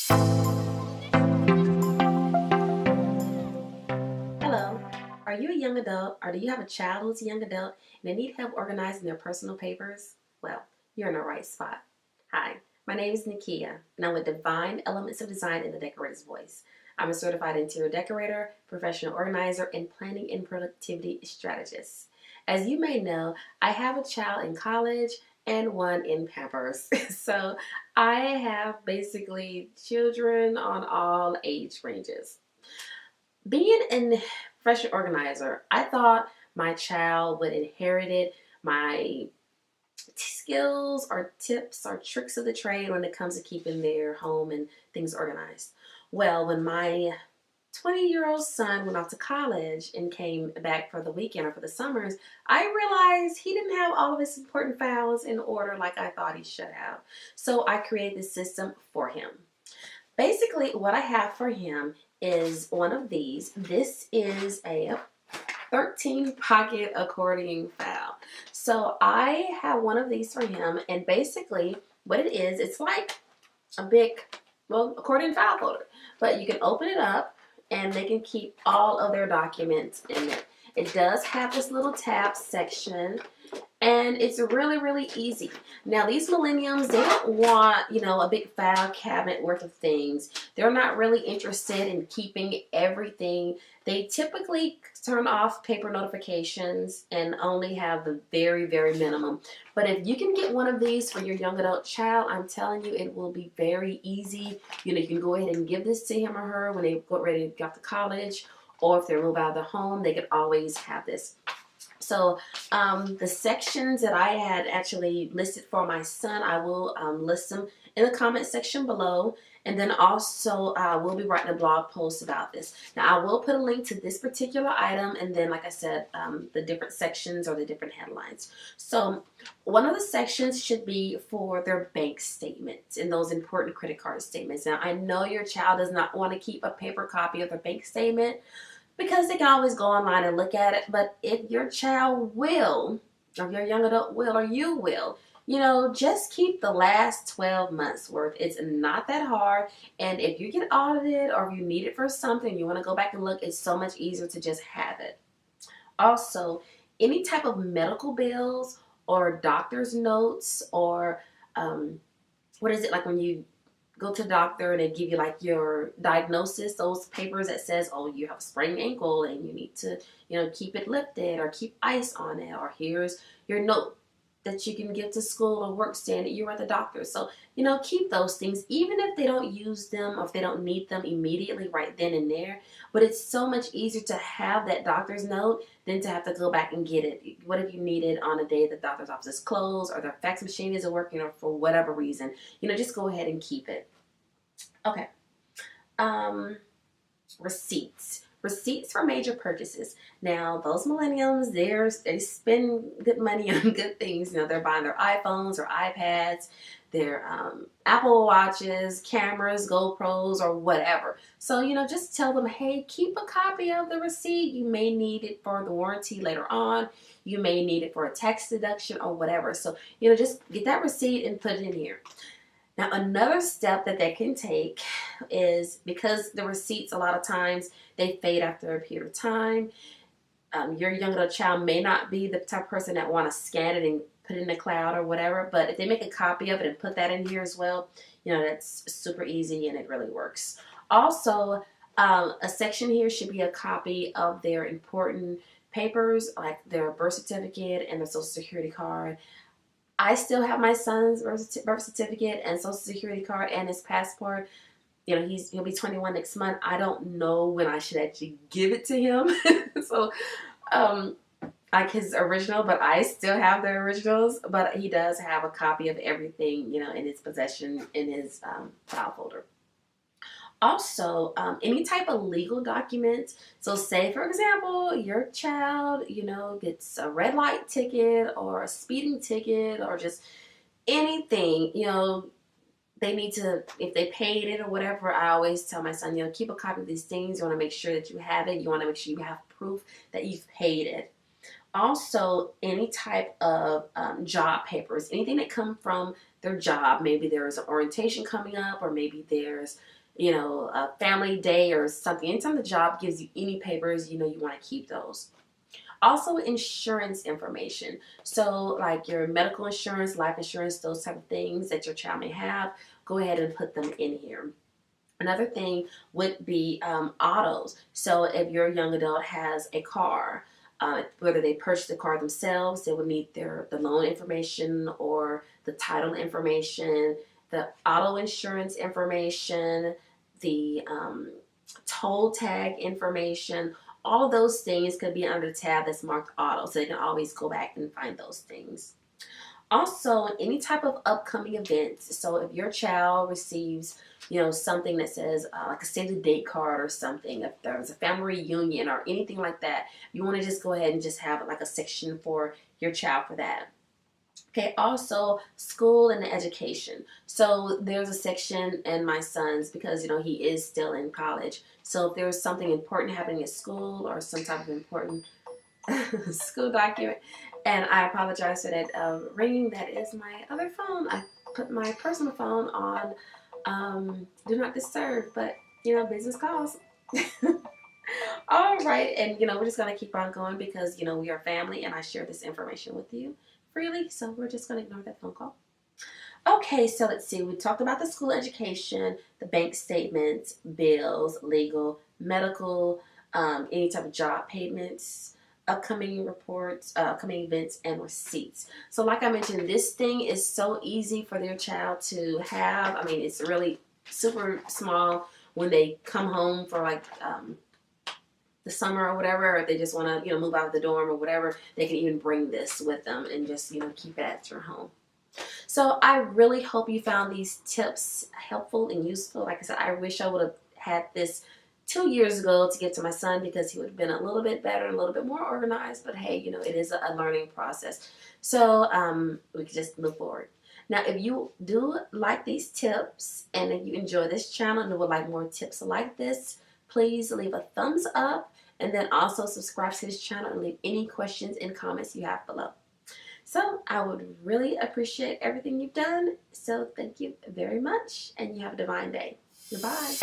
Hello, are you a young adult or do you have a child who's a young adult and they need help organizing their personal papers? Well, you're in the right spot. Hi, my name is Nakia and I'm with Divine Elements of Design in the Decorator's Voice. I'm a certified interior decorator, professional organizer, and planning and productivity strategist. As you may know, I have a child in college and one in Pampers. So I have basically children on all age ranges. Being a professional organizer, I thought my child would inherit my skills or tips or tricks of the trade when it comes to keeping their home and things organized. Well, when my 20-year-old son went off to college and came back for the weekend or for the summers, I realized he didn't have all of his important files in order like I thought he should have. So I created this system for him. Basically, what I have for him is one of these. This is a 13 pocket accordion file. So I have one of these for him, and basically what it is, it's like a big, well, accordion file folder. But you can open it up and they can keep all of their documents in it. It does have this little tab section, and it's really, really easy. Now, these millenniums, they don't want, a big file cabinet worth of things. They're not really interested in keeping everything. They typically turn off paper notifications and only have the very, very minimum. But if you can get one of these for your young adult child, I'm telling you, it will be very easy. You can go ahead and give this to him or her when they get ready to go off to college, or if they move out of the home, they could always have this. So the sections that I had actually listed for my son, I will list them in the comment section below. And then also we'll be writing a blog post about this. Now I will put a link to this particular item, and then like I said, the different sections or the different headlines. So one of the sections should be for their bank statements and those important credit card statements. Now I know your child does not want to keep a paper copy of their bank statement, because they can always go online and look at it. But if your child will, or your young adult will, or you will, just keep the last 12 months worth. It's not that hard. And if you get audited or if you need it for something, you want to go back and look, it's so much easier to just have it. Also, any type of medical bills or doctor's notes or what is it, like when you go to the doctor and they give you like your diagnosis, those papers that says, oh, you have a sprained ankle and you need to, keep it lifted or keep ice on it, or here's your note that you can give to school or work saying that you were at the doctor. So, keep those things, even if they don't use them or if they don't need them immediately right then and there. But it's so much easier to have that doctor's note than to have to go back and get it. What if you need it on a day the doctor's office is closed or their fax machine isn't working or for whatever reason? Just go ahead and keep it. Okay. Receipts. Receipts for major purchases. Now, those millennials, they spend good money on good things. They're buying their iPhones or iPads, their Apple Watches, cameras, GoPros, or whatever. So, just tell them, hey, keep a copy of the receipt. You may need it for the warranty later on. You may need it for a tax deduction or whatever. So, just get that receipt and put it in here. Now, another step that they can take is, because the receipts, a lot of times, they fade after a period of time. Your young adult child may not be the type of person that want to scan it and put it in the cloud or whatever, but if they make a copy of it and put that in here as well, that's super easy and it really works. Also, a section here should be a copy of their important papers, like their birth certificate and their social security card. I still have my son's birth certificate and social security card and his passport. He'll be 21 next month. I don't know when I should actually give it to him. So, like his original, but I still have the originals. But he does have a copy of everything, in his possession in his file folder. Also, any type of legal documents. So say, for example, your child, gets a red light ticket or a speeding ticket or just anything, they need to, if they paid it or whatever, I always tell my son, keep a copy of these things. You want to make sure that you have it. You want to make sure you have proof that you've paid it. Also, any type of job papers, anything that come from their job. Maybe there's an orientation coming up, or maybe there's, a family day or something. Anytime the job gives you any papers, you want to keep those. Also, insurance information. So, like your medical insurance, life insurance, those type of things that your child may have, go ahead and put them in here. Another thing would be autos. So if your young adult has a car, whether they purchase the car themselves, they would need the loan information or the title information, the auto insurance information, the toll tag information. All of those things could be under the tab that's marked auto, so they can always go back and find those things. Also, any type of upcoming events. So if your child receives, something that says like a save the date card or something, if there's a family reunion or anything like that, you want to just go ahead and just have like a section for your child for that. Okay, also school and education. So there's a section in my son's because he is still in college. So if there's something important happening at school or some type of important school document, and I apologize for that ringing. That is my other phone. I put my personal phone on do not disturb, but business calls. All right, and we're just gonna keep on going because we are family, and I share this information with you freely. So we're just gonna ignore that phone call. Okay, so let's see. We talked about the school education, the bank statements, bills, legal, medical, any type of job payments, upcoming reports, upcoming events, and receipts. So like I mentioned, this thing is so easy for their child to have. I mean, it's really super small when they come home for like the summer or whatever, or if they just want to move out of the dorm or whatever, they can even bring this with them and just keep it at your home. So I really hope you found these tips helpful and useful. Like I said, I wish I would have had this 2 years ago to give to my son because he would have been a little bit better and a little bit more organized. But hey, it is a learning process. So we can just move forward. Now, if you do like these tips and if you enjoy this channel and would like more tips like this, please leave a thumbs up and then also subscribe to this channel and leave any questions and comments you have below. So I would really appreciate everything you've done. So thank you very much, and you have a divine day. Goodbye.